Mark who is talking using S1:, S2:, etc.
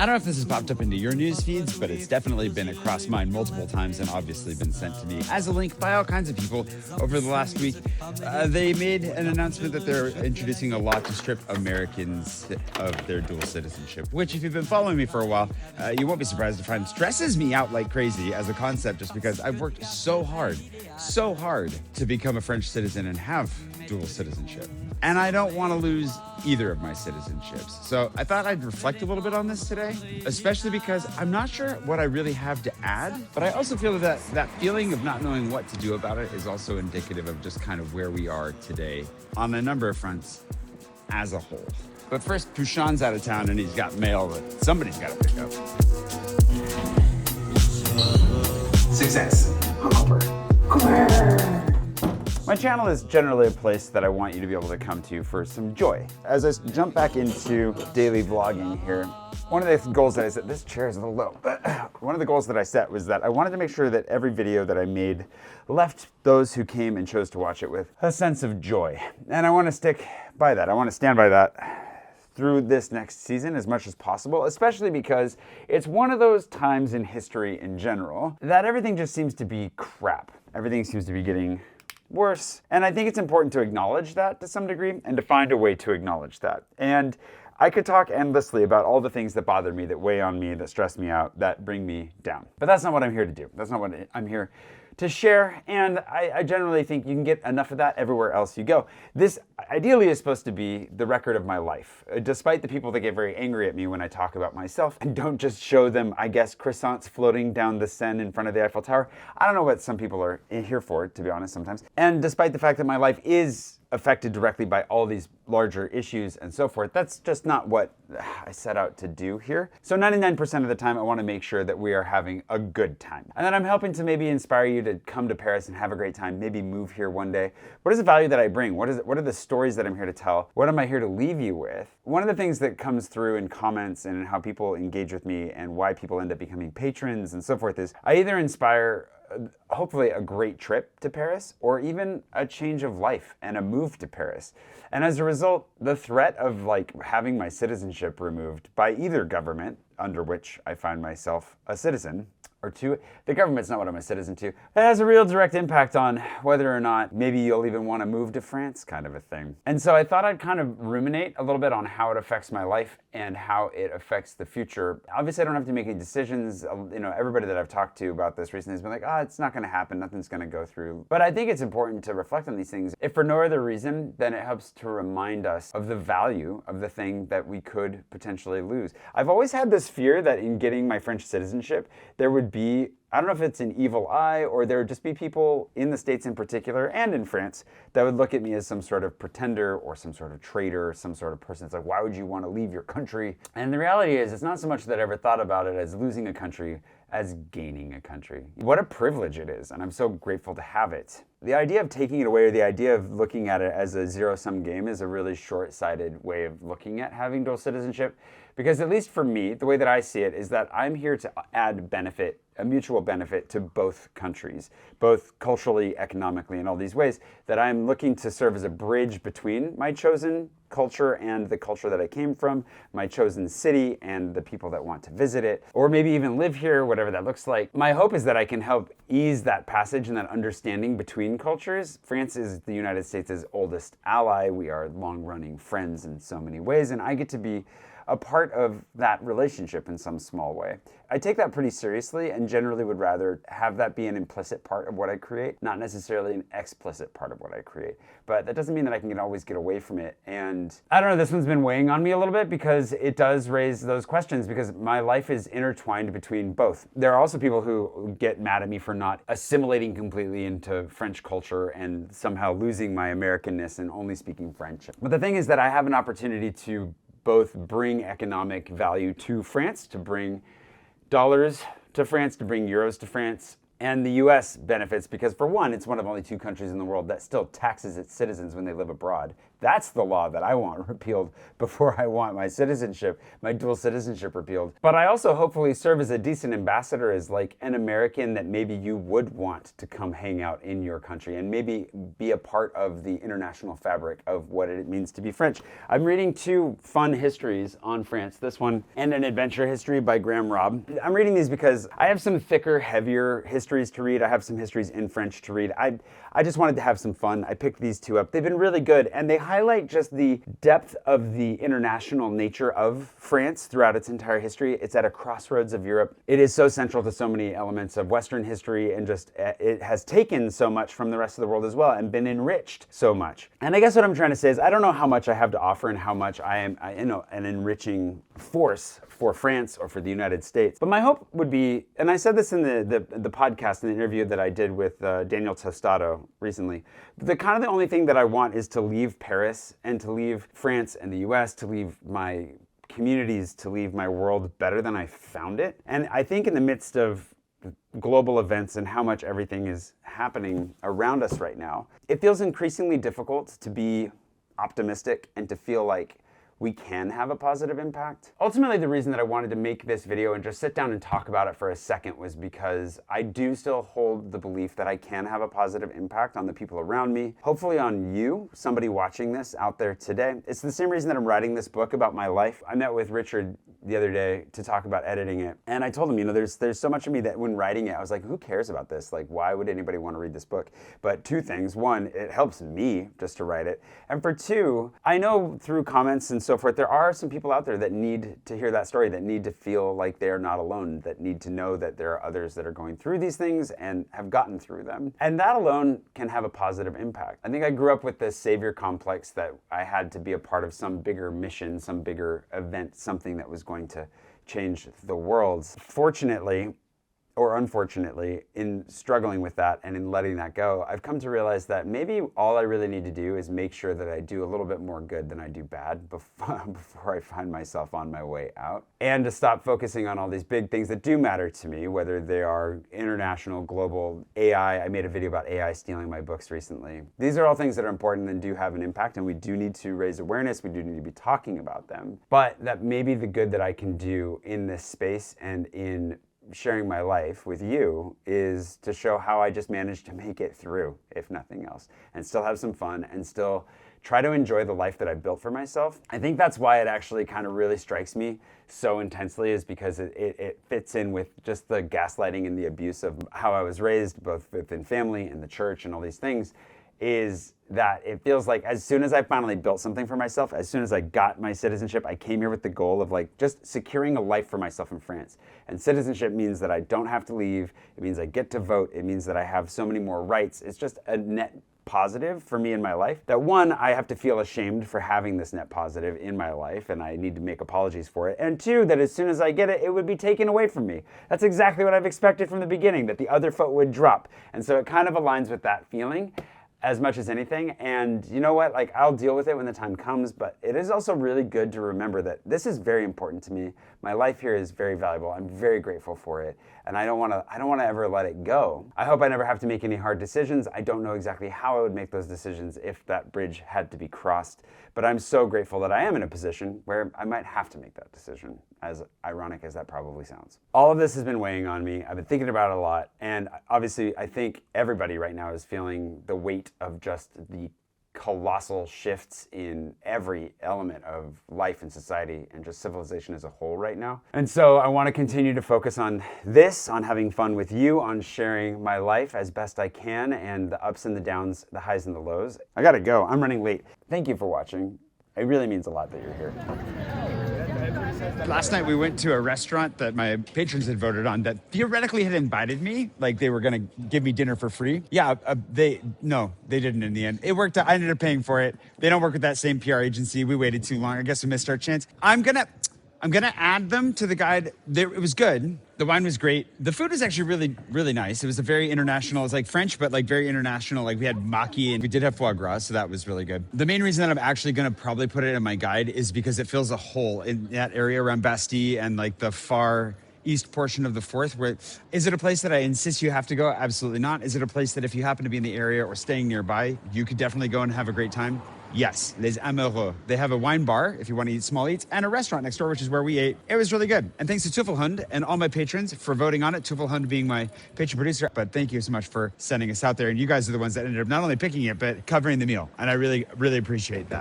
S1: I don't know if this has popped up into your news feeds, but it's definitely been across mine multiple times and obviously been sent to me as a link by all kinds of people over the last week. They made an announcement that they're introducing a law to strip Americans of their dual citizenship, which if you've been following me for a while, you won't be surprised to find stresses me out like crazy as a concept, just because I've worked so hard to become a French citizen and have dual citizenship. And I don't want to lose either of my citizenships. So I thought I'd reflect a little bit on this today, especially because I'm not sure what I really have to add, but I also feel that feeling of not knowing what to do about it is also indicative of just kind of where we are today on a number of fronts as a whole. But first, Pouchon's out of town and he's got mail that somebody's got to pick up.
S2: Success. Hungover.
S1: My channel is generally a place that I want you to be able to come to for some joy. As I jump back into daily vlogging here, one of the goals that I set, this chair is a little low, but one of the goals that I set was that I wanted to make sure that every video that I made left those who came and chose to watch it with a sense of joy. And I want to stick by that. I want to stand by that through this next season as much as possible, especially because it's one of those times in history in general that everything just seems to be crap. Everything seems to be getting worse. And I think it's important to acknowledge that to some degree and to find a way to acknowledge that. And I could talk endlessly about all the things that bother me, that weigh on me, that stress me out, that bring me down. But that's not what I'm here to do. That's not what I'm here to share. And I generally think you can get enough of that everywhere else you go. This ideally is supposed to be the record of my life. Despite the people that get very angry at me when I talk about myself and don't just show them, I guess, croissants floating down the Seine in front of the Eiffel Tower. I don't know what some people are here for, to be honest, sometimes. And despite the fact that my life is affected directly by all these larger issues and so forth, that's just not what I set out to do here. So 99% of the time, I want to make sure that we are having a good time. And that I'm helping to maybe inspire you to come to Paris and have a great time, maybe move here one day. What is the value that I bring? What are the stories that I'm here to tell? What am I here to leave you with? One of the things that comes through in comments and in how people engage with me and why people end up becoming patrons and so forth is I either inspire hopefully a great trip to Paris or even a change of life and a move to Paris. And as a result, the threat of having my citizenship removed by either government under which I find myself a citizen, or two, the government's not what I'm a citizen to, that has a real direct impact on whether or not maybe you'll even want to move to France, kind of a thing. And so I thought I'd kind of ruminate a little bit on how it affects my life and how it affects the future. Obviously, I don't have to make any decisions. Everybody that I've talked to about this recently has been like, it's not going to happen. Nothing's going to go through. But I think it's important to reflect on these things. If for no other reason, then it helps to remind us of the value of the thing that we could potentially lose. I've always had this fear that in getting my French citizenship, there would be, I don't know if it's an evil eye or there would just be people in the States in particular and in France that would look at me as some sort of pretender or some sort of traitor, some sort of person that's like, why would you want to leave your country? And the reality is, it's not so much that I ever thought about it as losing a country as gaining a country. What a privilege it is, and I'm so grateful to have it. The idea of taking it away, or the idea of looking at it as a zero-sum game, is a really short-sighted way of looking at having dual citizenship. Because at least for me, the way that I see it is that I'm here to add benefit, a mutual benefit to both countries, both culturally, economically, in all these ways, that I'm looking to serve as a bridge between my chosen culture and the culture that I came from, my chosen city and the people that want to visit it, or maybe even live here, whatever that looks like. My hope is that I can help ease that passage and that understanding between cultures. France is the United States' oldest ally. We are long-running friends in so many ways, and I get to be a part of that relationship in some small way. I take that pretty seriously and generally would rather have that be an implicit part of what I create, not necessarily an explicit part of what I create. But that doesn't mean that I can always get away from it. And I don't know, this one's been weighing on me a little bit because it does raise those questions because my life is intertwined between both. There are also people who get mad at me for not assimilating completely into French culture and somehow losing my Americanness and only speaking French. But the thing is that I have an opportunity to both bring economic value to France, to bring dollars to France, to bring euros to France, and the US benefits because, for one, it's one of only 2 countries in the world that still taxes its citizens when they live abroad. That's the law that I want repealed before I want my citizenship, my dual citizenship repealed. But I also hopefully serve as a decent ambassador, as like an American that maybe you would want to come hang out in your country and maybe be a part of the international fabric of what it means to be French. I'm reading 2 fun histories on France, this one and an adventure history by Graham Robb. I'm reading these because I have some thicker, heavier histories to read. I have some histories in French to read. I just wanted to have some fun. I picked these 2 up. They've been really good, and they highlight just the depth of the international nature of France throughout its entire history. It's at a crossroads of Europe. It is so central to so many elements of Western history, and just it has taken so much from the rest of the world as well and been enriched so much. And I guess what I'm trying to say is I don't know how much I have to offer and how much I am an enriching force for France or for the United States. But my hope would be, and I said this in the podcast, in the interview that I did with Daniel Tostado recently, the only thing that I want is to leave Paris and to leave France and the US, to leave my communities, to leave my world better than I found it. And I think in the midst of global events and how much everything is happening around us right now, it feels increasingly difficult to be optimistic and to feel like we can have a positive impact. Ultimately, the reason that I wanted to make this video and just sit down and talk about it for a second was because I do still hold the belief that I can have a positive impact on the people around me, hopefully on you, somebody watching this out there today. It's the same reason that I'm writing this book about my life. I met with Richard the other day to talk about editing it, and I told him, there's so much of me that when writing it, I was like, who cares about this? Like, why would anybody want to read this book? But 2 things. 1, it helps me just to write it. And for 2, I know through comments and so forth, there are some people out there that need to hear that story, that need to feel like they are not alone, that need to know that there are others that are going through these things and have gotten through them. And that alone can have a positive impact. I think I grew up with this savior complex that I had to be a part of some bigger mission, some bigger event, something that was going to change the world. Fortunately, or unfortunately, in struggling with that and in letting that go, I've come to realize that maybe all I really need to do is make sure that I do a little bit more good than I do bad before I find myself on my way out. And to stop focusing on all these big things that do matter to me, whether they are international, global, AI. I made a video about AI stealing my books recently. These are all things that are important and do have an impact, and we do need to raise awareness. We do need to be talking about them. But that maybe the good that I can do in this space and in sharing my life with you is to show how I just managed to make it through, if nothing else, and still have some fun and still try to enjoy the life that I built for myself. I think that's why it actually kind of really strikes me so intensely, is because it fits in with just the gaslighting and the abuse of how I was raised, both within family and the church and all these things, is that it feels like as soon as I finally built something for myself, as soon as I got my citizenship, I came here with the goal of like just securing a life for myself in France. And citizenship means that I don't have to leave. It means I get to vote. It means that I have so many more rights. It's just a net positive for me in my life. That 1, I have to feel ashamed for having this net positive in my life, and I need to make apologies for it. And 2, that as soon as I get it, it would be taken away from me. That's exactly what I've expected from the beginning, that the other foot would drop. And so it kind of aligns with that feeling as much as anything. And you know what, like, I'll deal with it when the time comes, but it is also really good to remember that this is very important to me. My life here is very valuable. I'm very grateful for it, and I don't want to ever let it go. I hope I never have to make any hard decisions. I don't know exactly how I would make those decisions if that bridge had to be crossed, but I'm so grateful that I am in a position where I might have to make that decision, as ironic as that probably sounds. All of this has been weighing on me. I've been thinking about it a lot, and obviously I think everybody right now is feeling the weight of just the colossal shifts in every element of life and society and just civilization as a whole right now. And so I want to continue to focus on this, on having fun with you, on sharing my life as best I can, and the ups and the downs, the highs and the lows. I gotta go. I'm running late. Thank you for watching. It really means a lot that you're here.
S3: Last night we went to a restaurant that my patrons had voted on that theoretically had invited me, like they were gonna give me dinner for free. Yeah, they didn't in the end. It worked out. I ended up paying for it. They don't work with that same PR agency. We waited too long. I guess we missed our chance. I'm gonna add them to the guide. It was good. The wine was great. The food was actually really, really nice. It was a very international, it was like French, but like very international. Like we had maki and we did have foie gras, so that was really good. The main reason that I'm actually gonna probably put it in my guide is because it fills a hole in that area around Bastille and like the far east portion of the Forth. Where is it a place that I insist you have to go? Absolutely not. Is it a place that if you happen to be in the area or staying nearby, you could definitely go and have a great time? Yes, Les Amoureux. They have a wine bar if you want to eat small eats, and a restaurant next door, which is where we ate. It was really good. And thanks to Teufel Hunde and all my patrons for voting on it. Teufel Hunde being my patron producer. But thank you so much for sending us out there. And you guys are the ones that ended up not only picking it, but covering the meal. And I really, really appreciate that.